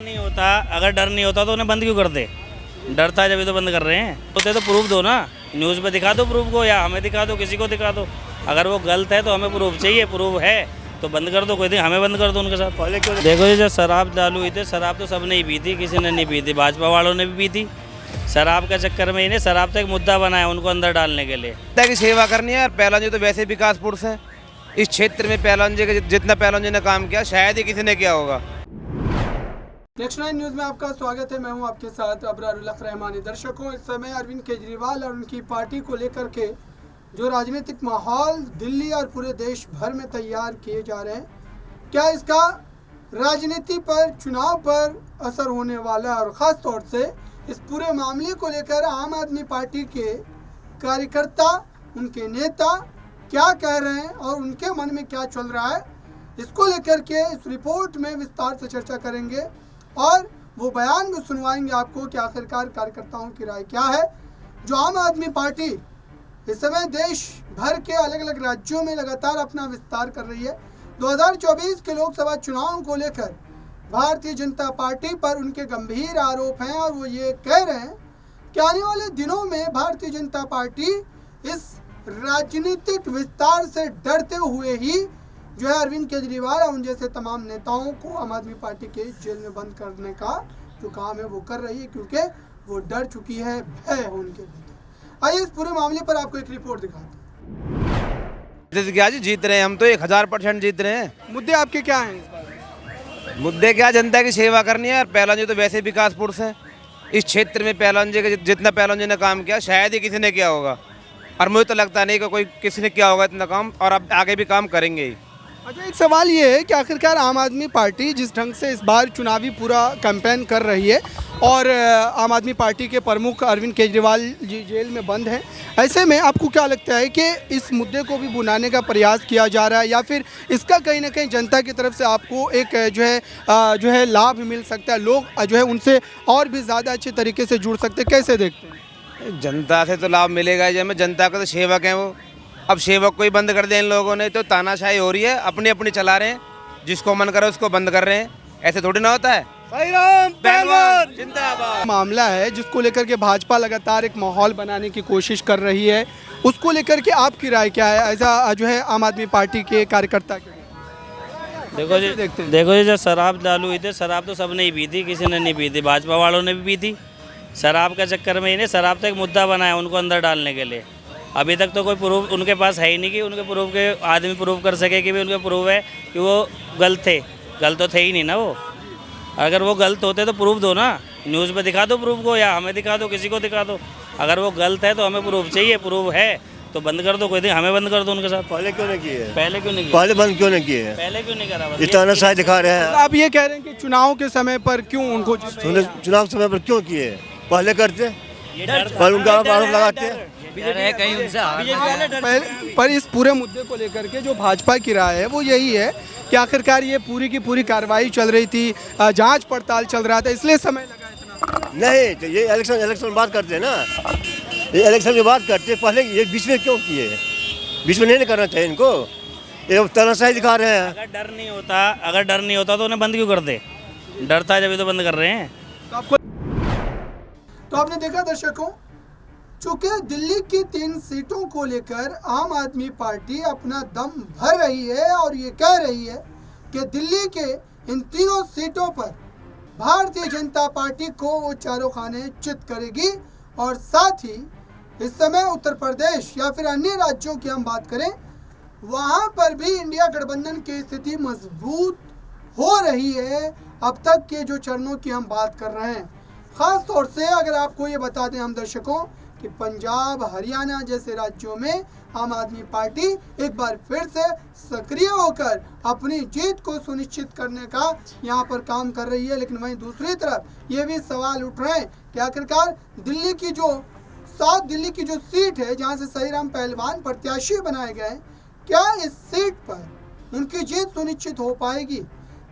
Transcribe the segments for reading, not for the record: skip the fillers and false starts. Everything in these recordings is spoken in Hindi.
नहीं होता, अगर डर नहीं होता तो उन्हें बंद क्यों करते। डर था जब तो बंद कर रहे हैं। होते तो प्रूफ दो ना, न्यूज़ पे दिखा दो प्रूफ को, या हमें दिखा दो, किसी को दिखा दो। अगर वो गलत है तो हमें प्रूफ चाहिए, प्रूफ है तो बंद कर दो, कोई दिन हमें बंद कर दो उनके साथ। पहले क्यों देखो जी, जब शराब चालू हुई थी, शराब तो सब ने ही पी थी, किसी ने नहीं पी थी, भाजपा वालों ने भी पी थी। शराब का चक्कर में इन्हें शराब तो एक मुद्दा बनाया उनको अंदर डालने के लिए। की सेवा करनी है। और पहलवान जी तो वैसे विकास पुरुष हैं इस क्षेत्र में। पहलवान जी का जितना पहलवान जी ने काम किया शायद ही किसी ने किया होगा। नेक्स्ट 9 न्यूज़ में आपका स्वागत है। मैं हूं आपके साथ अबरारुल हक रहमानी। दर्शकों, इस समय अरविंद केजरीवाल और उनकी पार्टी को लेकर के जो राजनीतिक माहौल दिल्ली और पूरे देश भर में तैयार किए जा रहे हैं, क्या इसका राजनीति पर, चुनाव पर असर होने वाला है? और ख़ास तौर से इस पूरे मामले को लेकर आम आदमी पार्टी के कार्यकर्ता, उनके नेता क्या कह रहे हैं और उनके मन में क्या चल रहा है, इसको लेकर के इस रिपोर्ट में विस्तार से चर्चा करेंगे और वो बयान भी सुनवाएंगे आपको कि आखिरकार कार्यकर्ताओं की राय क्या है। जो आम आदमी पार्टी इस समय देश भर के अलग अलग राज्यों में लगातार अपना विस्तार कर रही है। 2024 के लोकसभा चुनाव को लेकर भारतीय जनता पार्टी पर उनके गंभीर आरोप हैं और वो ये कह रहे हैं कि आने वाले दिनों में भारतीय जनता पार्टी इस राजनीतिक विस्तार से डरते हुए ही जो है अरविंद केजरीवाल और उन जैसे तमाम नेताओं को आम आदमी पार्टी के जेल में बंद करने का जो काम है वो कर रही है, क्योंकि वो डर चुकी है, भय है उनके भीतर। आइए इस पूरे मामले पर आपको एक रिपोर्ट दिखाते हैं। जैसे कि आज जीत रहे हैं हम, तो 1000% जीत रहे हैं। मुद्दे आपके क्या हैं इस बार? मुद्दे क्या, जनता की सेवा करनी है। और पहलवान जी तो वैसे विकास पुरुष हैं इस क्षेत्र में। पहलवान जी का जितना पहलवान जी ने काम किया शायद ही किसी ने किया होगा। और मुझे तो लगता नहीं कि कोई किसी ने किया होगा इतना काम, और अब आगे भी काम करेंगे ही। अच्छा, एक सवाल ये है कि आखिरकार आम आदमी पार्टी जिस ढंग से इस बार चुनावी पूरा कैंपेन कर रही है और आम आदमी पार्टी के प्रमुख अरविंद केजरीवाल जी जेल में बंद हैं, ऐसे में आपको क्या लगता है कि इस मुद्दे को भी भुनाने का प्रयास किया जा रहा है, या फिर इसका कहीं ना कहीं जनता की तरफ से आपको एक जो है लाभ मिल सकता है, लोग जो है उनसे और भी ज़्यादा अच्छे तरीके से जुड़ सकते हैं? कैसे देखते हैं? जनता से तो लाभ मिलेगा ही, जब जनता का तो सेवक हैं वो। अब सेवक को ही बंद कर दें इन लोगों ने, तो तानाशाही हो रही है। अपनी अपनी चला रहे हैं, जिसको मन करे उसको बंद कर रहे हैं। ऐसे थोड़ी ना होता है। पहलवान जिंदाबाद मामला है जिसको लेकर के भाजपा लगातार एक माहौल बनाने की कोशिश कर रही है, उसको लेकर के आपकी राय क्या है ऐसा जो है आम आदमी पार्टी के कार्यकर्ता के? देखो जी, जब शराब चालू हुई थी, शराब तो सब ने ही पी थी, किसी ने नहीं पी थी, भाजपा वालों ने भी पी थी। शराब का चक्कर में इन्हें शराब तो एक मुद्दा बनाया उनको अंदर डालने के लिए। अभी तक तो कोई प्रूफ उनके पास है ही नहीं कि उनके प्रूफ के आदमी प्रूफ कर सके कि भी उनके प्रूफ है कि वो गलत थे। गलत तो थे ही नहीं ना वो। अगर वो गलत होते तो प्रूफ दो ना, न्यूज़ पे दिखा दो प्रूफ को, या हमें दिखा दो, किसी को दिखा दो। अगर वो गलत है तो हमें प्रूफ चाहिए, प्रूफ है तो बंद कर दो, कोई दिन हमें बंद कर दो उनके साथ। पहले क्यों नहीं किए? पहले क्यों नहीं किया? पहले बंद क्यों नहीं किए? पहले क्यों नहीं करा? इतना नशा दिखा रहे हैं। आप ये कह रहे हैं कि चुनाव के समय पर क्यों उनको चुनाव समय पर क्यों किए? पहले करते ये डर था। पर उनका आरोप लगाते। कहीं उनसे पर इस पूरे मुद्दे को लेकर के जो भाजपा की राय है वो यही है कि आखिरकार ये पूरी की पूरी कार्रवाई चल रही थी, जांच पड़ताल चल रहा था, इसलिए समय लगा इतना। नहीं तो ये इलेक्शन बात करते हैं ना, ये इलेक्शन की बात करते हैं। पहले ये बीच में क्यों किए? बीच में नहीं करना चाहिए इनको। ये तानाशाही दिखा रहे हैं। अगर डर नहीं होता तो उन्हें बंद क्यों करते। डर था जब तो बंद कर रहे हैं। तो आपने देखा दर्शकों, चूंकि दिल्ली की 3 सीटों को लेकर आम आदमी पार्टी अपना दम भर रही है और ये कह रही है कि दिल्ली के इन तीनों सीटों पर भारतीय जनता पार्टी को वो चारों खाने चित करेगी। और साथ ही इस समय उत्तर प्रदेश या फिर अन्य राज्यों की हम बात करें, वहाँ पर भी इंडिया गठबंधन की स्थिति मजबूत हो रही है। अब तक के जो चरणों की हम बात कर रहे हैं, ख़ास तौर से अगर आपको ये बता दें हम दर्शकों कि पंजाब, हरियाणा जैसे राज्यों में आम आदमी पार्टी एक बार फिर से सक्रिय होकर अपनी जीत को सुनिश्चित करने का यहाँ पर काम कर रही है। लेकिन वहीं दूसरी तरफ ये भी सवाल उठ रहे हैं कि आखिरकार दिल्ली की जो सीट है जहाँ से सहीराम पहलवान प्रत्याशी बनाए गए, क्या इस सीट पर उनकी जीत सुनिश्चित हो पाएगी?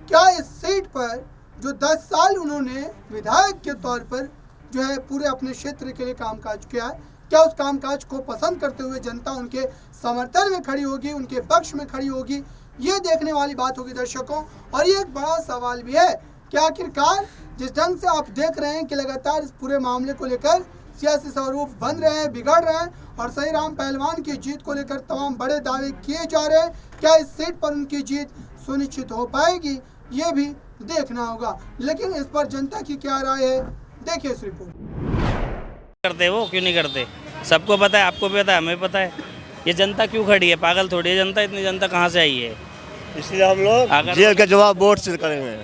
क्या इस सीट पर जो 10 साल उन्होंने विधायक के तौर पर जो है पूरे अपने क्षेत्र के लिए कामकाज किया है, क्या उस कामकाज को पसंद करते हुए जनता उनके समर्थन में खड़ी होगी, उनके पक्ष में खड़ी होगी? ये देखने वाली बात होगी दर्शकों। और ये एक बड़ा सवाल भी है कि आखिरकार जिस ढंग से आप देख रहे हैं कि लगातार इस पूरे मामले को लेकर सियासी स्वरूप बन रहे हैं, बिगड़ रहे हैं और सही राम पहलवान की जीत को लेकर तमाम बड़े दावे किए जा रहे हैं। क्या इस सीट पर उनकी जीत सुनिश्चित हो पाएगी, ये भी देखना होगा। लेकिन इस पर जनता की क्या राय है, देखिए इस रिपोर्ट। करते वो क्यों नहीं करते? सबको पता है, आपको भी पता है, हमें पता है। ये जनता क्यों खड़ी है? पागल थोड़ी है जनता, इतनी जनता कहाँ से आई है? इसलिए हम लोग जेल का जवाब वोट से करेंगे,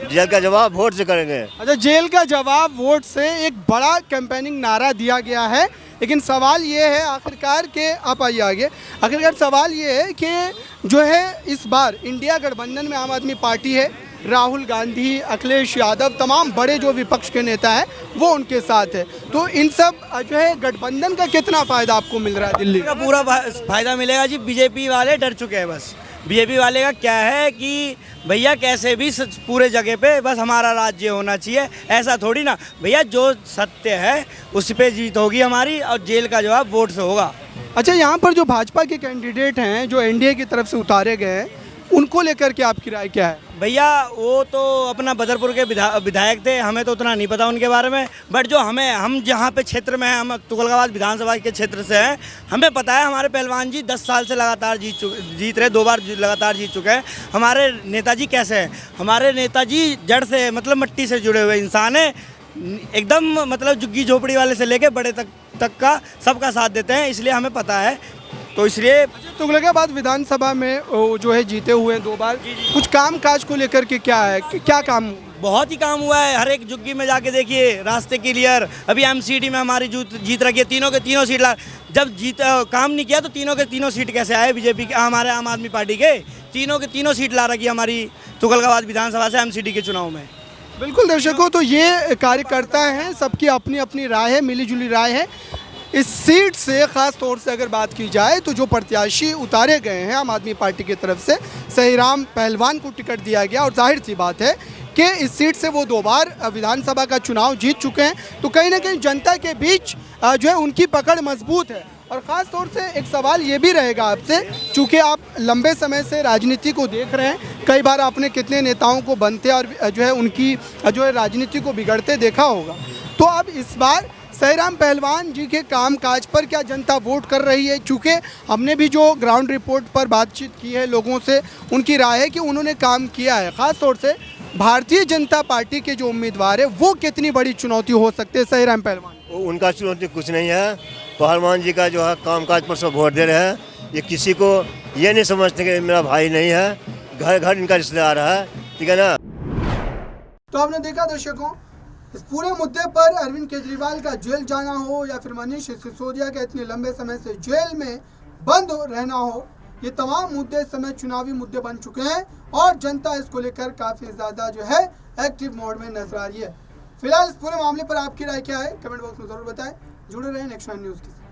जेल का जवाब वोट से करेंगे। अच्छा, जेल का जवाब वोट से एक बड़ा कैंपेनिंग नारा दिया गया है, लेकिन सवाल ये है आखिरकार के आप आइए आगे, आखिरकार सवाल ये है कि जो है इस बार इंडिया गठबंधन में आम आदमी पार्टी है, राहुल गांधी, अखिलेश यादव, तमाम बड़े जो विपक्ष के नेता हैं वो उनके साथ है। तो इन सब जो है गठबंधन का कितना फ़ायदा आपको मिल रहा है? दिल्ली का पूरा फायदा मिलेगा जी। बीजेपी वाले डर चुके हैं बस। बीजेपी वाले का क्या है कि भैया कैसे भी पूरे जगह पे बस हमारा राज्य होना चाहिए, ऐसा थोड़ी ना भैया। जो सत्य है उस पे जीत होगी हमारी और जेल का जवाब वोट से होगा। अच्छा, यहाँ पर जो भाजपा के कैंडिडेट हैं जो एनडीए की तरफ से उतारे गए हैं, उनको लेकर के आपकी राय क्या है? भैया वो तो अपना बदरपुर के विधायक थे, हमें तो उतना नहीं पता उनके बारे में। बट जो हम जहाँ पे क्षेत्र में हैं, हम तुगलकाबाद विधानसभा के क्षेत्र से हैं, हमें पता है हमारे पहलवान जी 10 साल से लगातार जीत रहे, 2 बार लगातार जीत चुके हैं। हमारे नेताजी कैसे हैं? हमारे नेताजी जड़ से मतलब मिट्टी से जुड़े हुए इंसान हैं, एकदम मतलब झुग्गी झोपड़ी वाले से लेके बड़े तक का सबका साथ देते हैं, इसलिए हमें पता है। तो इसलिए तुगलकाबाद विधानसभा में जो है जीते हुए 2 बार, कुछ काम काज को लेकर के क्या है, क्या काम? बहुत ही काम हुआ है। हर एक झुग्गी में जाके देखिए, रास्ते क्लियर। अभी एमसीडी में हमारी जीत रखी है, तीनों के तीनों सीट जब काम नहीं किया तो तीनों के तीनों सीट कैसे आए? बीजेपी के, हमारे आम आदमी पार्टी के तीनों के तीनों सीट ला रखी हमारी तुगलकाबाद विधानसभा से एमसीडी के चुनाव में। बिल्कुल दर्शकों, तो ये कार्यकर्ता हैं, सबकी अपनी अपनी राय है, मिली जुली राय है। इस सीट से ख़ास तौर से अगर बात की जाए तो जो प्रत्याशी उतारे गए हैं आम आदमी पार्टी की तरफ से, सही राम पहलवान को टिकट दिया गया और जाहिर सी बात है कि इस सीट से वो 2 बार विधानसभा का चुनाव जीत चुके हैं। तो कहीं ना कहीं जनता के बीच जो है उनकी पकड़ मजबूत है। और ख़ास तौर से एक सवाल ये भी रहेगा आपसे, चूँकि आप लंबे समय से राजनीति को देख रहे हैं, कई बार आपने कितने नेताओं को बनते और जो है उनकी जो है राजनीति को बिगड़ते देखा होगा। तो अब इस बार सही राम पहलवान जी के काम काज पर क्या जनता वोट कर रही है? चूँकि हमने भी जो ग्राउंड रिपोर्ट पर बातचीत की है लोगों से, उनकी राय है कि उन्होंने काम किया है। ख़ास तौर से भारतीय जनता पार्टी के जो उम्मीदवार है वो कितनी बड़ी चुनौती हो सकते हैं सही राम पहलवान? उनका चुनौती कुछ नहीं है। पहलवान जी का जो है काम काज पर सब वोट दे रहे हैं। ये किसी को ये नहीं समझते कि मेरा भाई नहीं है, घर घर इनका रिश्तेदार है, ठीक है ना। तो आपने देखा दर्शकों, इस पूरे मुद्दे पर अरविंद केजरीवाल का जेल जाना हो या फिर मनीष सिसोदिया का इतने लंबे समय से जेल में बंद रहना हो, ये तमाम मुद्दे इस समय चुनावी मुद्दे बन चुके हैं और जनता इसको लेकर काफ़ी ज़्यादा जो है एक्टिव मोड में नजर आ रही है। फिलहाल इस पूरे मामले पर आपकी राय क्या है? कमेंट बॉक्स में ज़रूर बताएं। जुड़े रहें नेक्स्ट न्यूज़ के साथ।